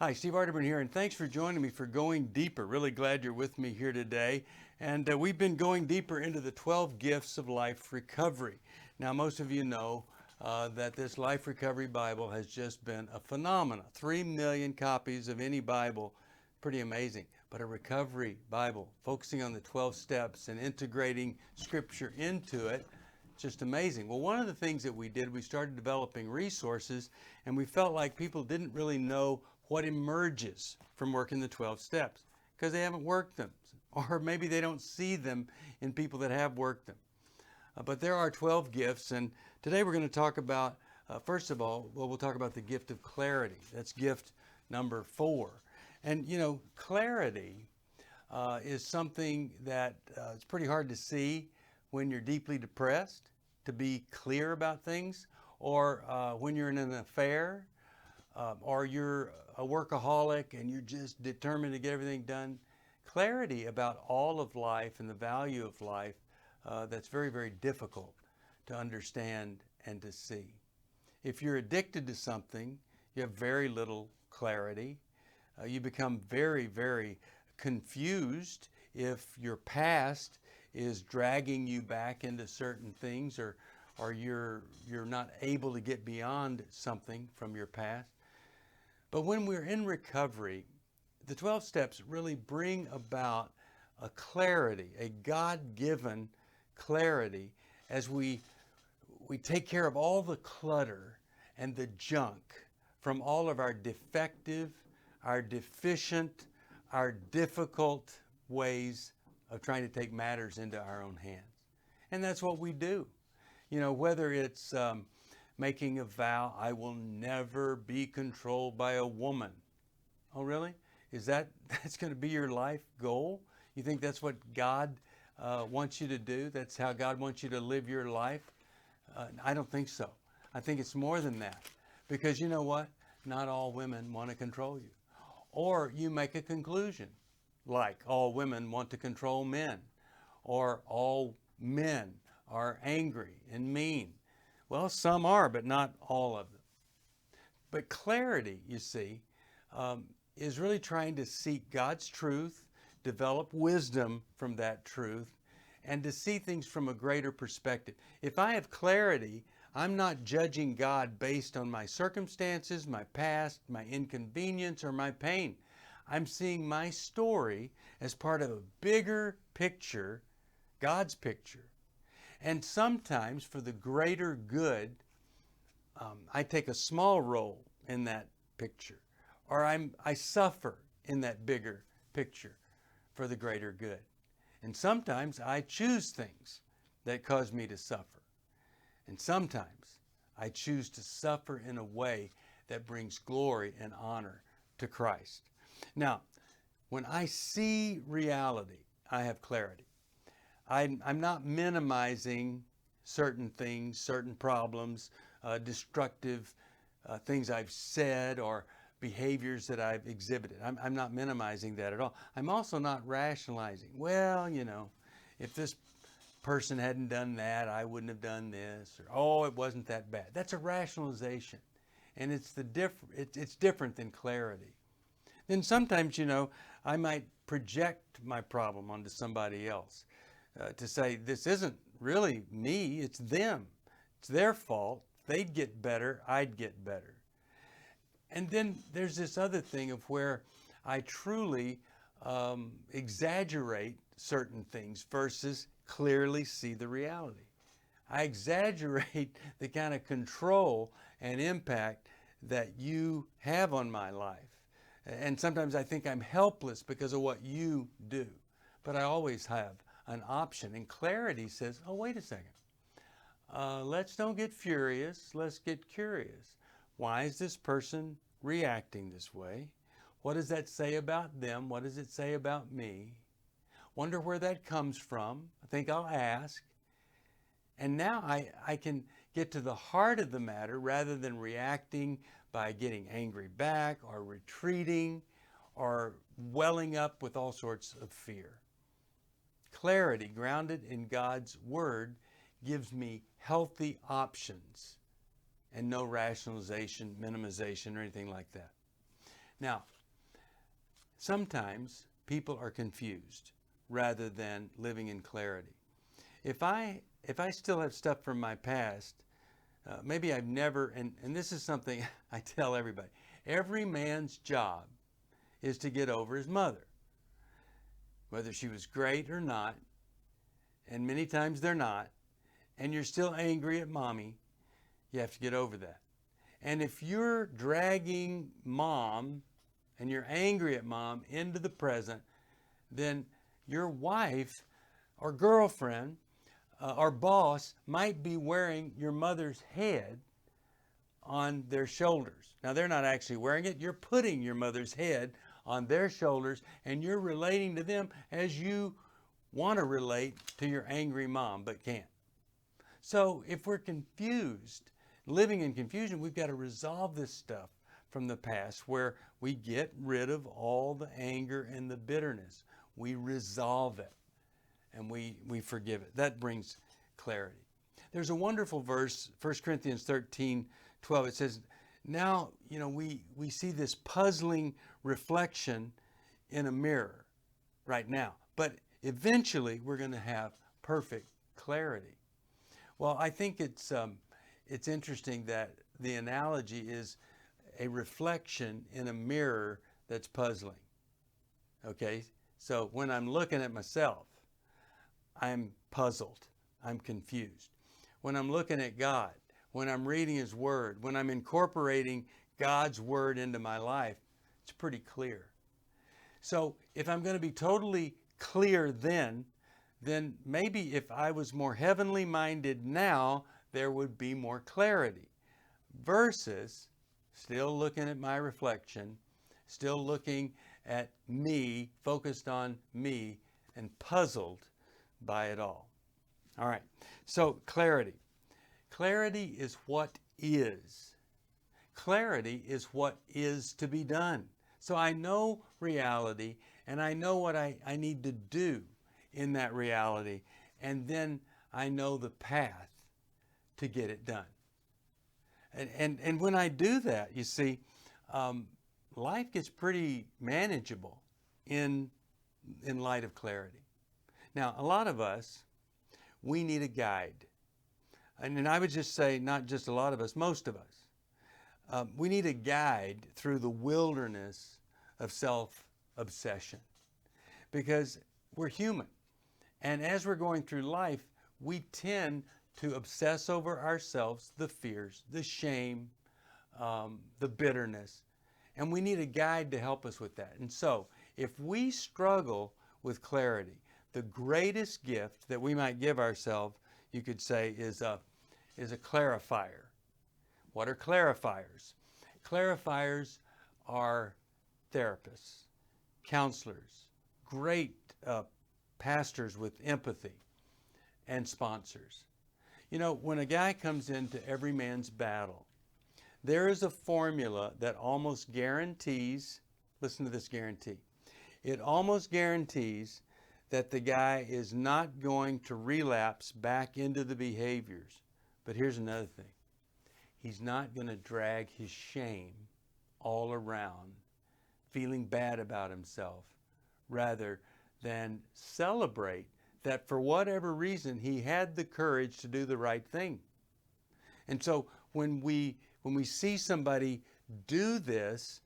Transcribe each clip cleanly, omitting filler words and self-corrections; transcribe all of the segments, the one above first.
Hi, Steve Arterburn here, and thanks for joining me for Going Deeper. Really glad you're with me here today. And we've been going deeper into the 12 gifts of life recovery. Now, most of you know that this Life Recovery Bible has just been a phenomenon. 3 million copies of any Bible, pretty amazing. But a recovery Bible focusing on the 12 steps and integrating Scripture into it, just amazing. Well, one of the things that we did, we started developing resources, and we felt like people didn't really know what emerges from working the 12 steps because they haven't worked them, or maybe they don't see them in people that have worked them. But there are 12 gifts, and today we're going to talk about, first of all, we'll talk about the gift of clarity. That's gift number 4. And you know, clarity is something that it's pretty hard to see when you're deeply depressed, to be clear about things, or when you're in an affair, or you're a workaholic and you're just determined to get everything done. Clarity about all of life and the value of life, that's very, very difficult to understand and to see. If you're addicted to something, you have very little clarity. You become very, very confused if your past is dragging you back into certain things, or you're not able to get beyond something from your past. But when we're in recovery, the 12 steps really bring about a clarity, a God-given clarity, as we take care of all the clutter and the junk from all of our defective, our deficient, our difficult ways of trying to take matters into our own hands. And that's what we do. You know, whether it's making a vow, I will never be controlled by a woman. Oh, really? That's going to be your life goal? You think that's what God wants you to do? That's how God wants you to live your life? I don't think so. I think it's more than that. Because you know what? Not all women want to control you. Or you make a conclusion, like all women want to control men, or all men are angry and mean. Well, some are, but not all of them. But clarity, you see, is really trying to seek God's truth, develop wisdom from that truth, and to see things from a greater perspective. If I have clarity, I'm not judging God based on my circumstances, my past, my inconvenience, or my pain. I'm seeing my story as part of a bigger picture, God's picture. And sometimes for the greater good, I take a small role in that picture, or I suffer in that bigger picture for the greater good. And sometimes I choose things that cause me to suffer. And sometimes I choose to suffer in a way that brings glory and honor to Christ. Now, when I see reality, I have clarity. I'm not minimizing certain things, certain problems, destructive things I've said, or behaviors that I've exhibited. I'm not minimizing that at all. I'm also not rationalizing. Well, you know, if this person hadn't done that, I wouldn't have done this, or oh, it wasn't that bad. That's a rationalization, and it's different than clarity. Then sometimes, you know, I might project my problem onto somebody else, to say, this isn't really me, it's them. It's their fault. They'd get better, I'd get better. And then there's this other thing of where I truly exaggerate certain things versus clearly see the reality. I exaggerate the kind of control and impact that you have on my life. And sometimes I think I'm helpless because of what you do. But I always have an option. And clarity says, oh, wait a second. Let's don't get furious. Let's get curious. Why is this person reacting this way? What does that say about them? What does it say about me? Wonder where that comes from. I think I'll ask. And now I can get to the heart of the matter rather than reacting by getting angry back or retreating or welling up with all sorts of fear. Clarity grounded in God's Word gives me healthy options and no rationalization, minimization, or anything like that. Now, sometimes people are confused rather than living in clarity. If I still have stuff from my past, maybe I've never, and this is something I tell everybody, every man's job is to get over his mother, whether she was great or not, and many times they're not, and you're still angry at mommy, you have to get over that. And if you're dragging mom and you're angry at mom into the present, then your wife or girlfriend or boss might be wearing your mother's head on their shoulders. Now, they're not actually wearing it. You're putting your mother's head on their shoulders, and you're relating to them as you want to relate to your angry mom, but can't. So if we're confused, living in confusion, we've got to resolve this stuff from the past where we get rid of all the anger and the bitterness. We resolve it and we forgive it. That brings clarity. There's a wonderful verse, 1 Corinthians 13:12. It says, now, we see this puzzling reflection in a mirror right now, but eventually we're going to have perfect clarity. Well, I think it's interesting that the analogy is a reflection in a mirror that's puzzling. Okay, so when I'm looking at myself, I'm puzzled, I'm confused. When I'm looking at God, when I'm reading His Word, when I'm incorporating God's Word into my life, it's pretty clear. So if I'm going to be totally clear then maybe if I was more heavenly minded now, there would be more clarity. Versus still looking at my reflection, still looking at me, focused on me, and puzzled by it all. All right, so clarity. Clarity is what is. Clarity is what is to be done. So I know reality, and I know what I need to do in that reality, and then I know the path to get it done. And when I do that, you see, life gets pretty manageable in light of clarity. Now, a lot of us, we need a guide. And I would just say, not just a lot of us, most of us. We need a guide through the wilderness of self-obsession, because we're human. And as we're going through life, we tend to obsess over ourselves, the fears, the shame, the bitterness. And we need a guide to help us with that. And so, if we struggle with clarity, the greatest gift that we might give ourselves, you could say, is a clarifier. What are clarifiers? Clarifiers are therapists, counselors, great pastors with empathy, and sponsors. When a guy comes into Every Man's Battle, there is a formula that almost guarantees, listen to this guarantee, it almost guarantees that the guy is not going to relapse back into the behaviors. But here's another thing. He's not going to drag his shame all around, feeling bad about himself, rather than celebrate that for whatever reason he had the courage to do the right thing. And so when we see somebody do this,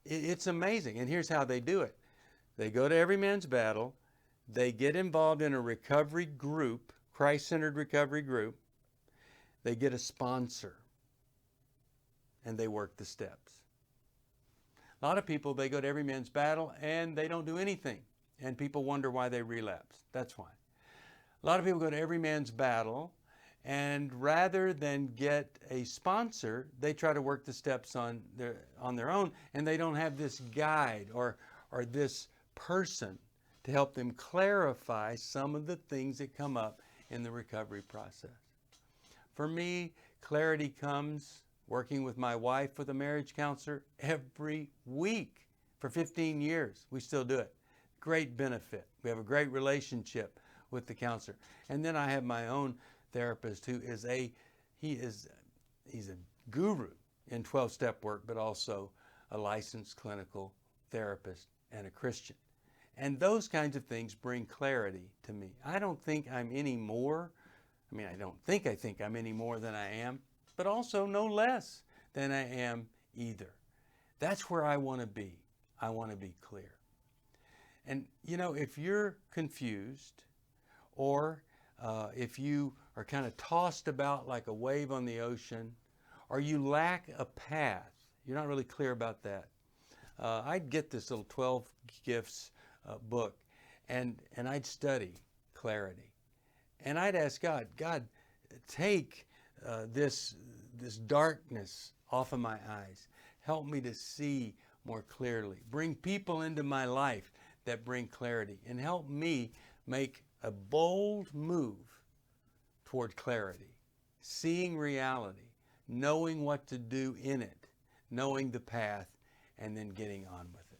it's amazing. And here's how they do it. They go to Every Man's Battle. They get involved in a recovery group, Christ-centered recovery group. They get a sponsor, and they work the steps. A lot of people, they go to Every Man's Battle, and they don't do anything. And people wonder why they relapse. That's why. A lot of people go to Every Man's Battle, and rather than get a sponsor, they try to work the steps on their own, and they don't have this guide or this person to help them clarify some of the things that come up in the recovery process. For me, clarity comes working with my wife with a marriage counselor every week for 15 years. We still do it. Great benefit. We have a great relationship with the counselor. And then I have my own therapist who he's a guru in 12-step work, but also a licensed clinical therapist and a Christian. And those kinds of things bring clarity to me. I don't think I'm any more, I think I'm any more than I am, but also no less than I am either. That's where I want to be. I want to be clear. And if you're confused, or if you are kind of tossed about like a wave on the ocean, or you lack a path, you're not really clear about that, I'd get this little 12 Gifts book, and I'd study clarity. And I'd ask God, take this darkness off of my eyes. Help me to see more clearly. Bring people into my life that bring clarity, and help me make a bold move toward clarity, seeing reality, knowing what to do in it, knowing the path, and then getting on with it.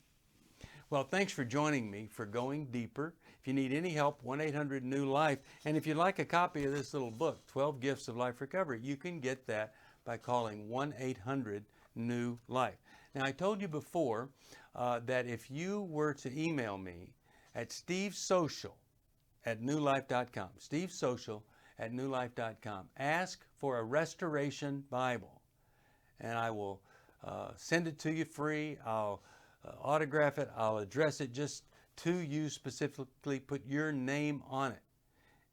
Well, thanks for joining me for Going Deeper. If you need any help, 1-800-NEW-LIFE. And if you'd like a copy of this little book, 12 Gifts of Life Recovery, you can get that by calling 1-800-NEW-LIFE. Now, I told you before that if you were to email me at stevesocial@newlife.com, stevesocial@newlife.com, ask for a Restoration Bible, and I will send it to you free. I'll autograph it. I'll address it just to you specifically. Put your name on it,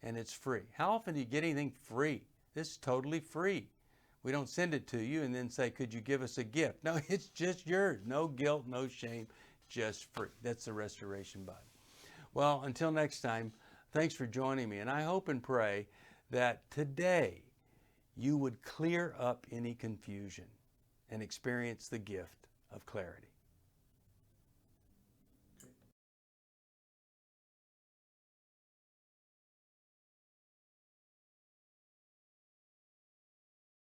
and it's free. How often do you get anything free? This is totally free. We don't send it to you and then say, could you give us a gift? No, it's just yours. No guilt, no shame, just free. That's the Restoration Bible. Well, until next time, thanks for joining me. And I hope and pray that today you would clear up any confusion and experience the gift of clarity.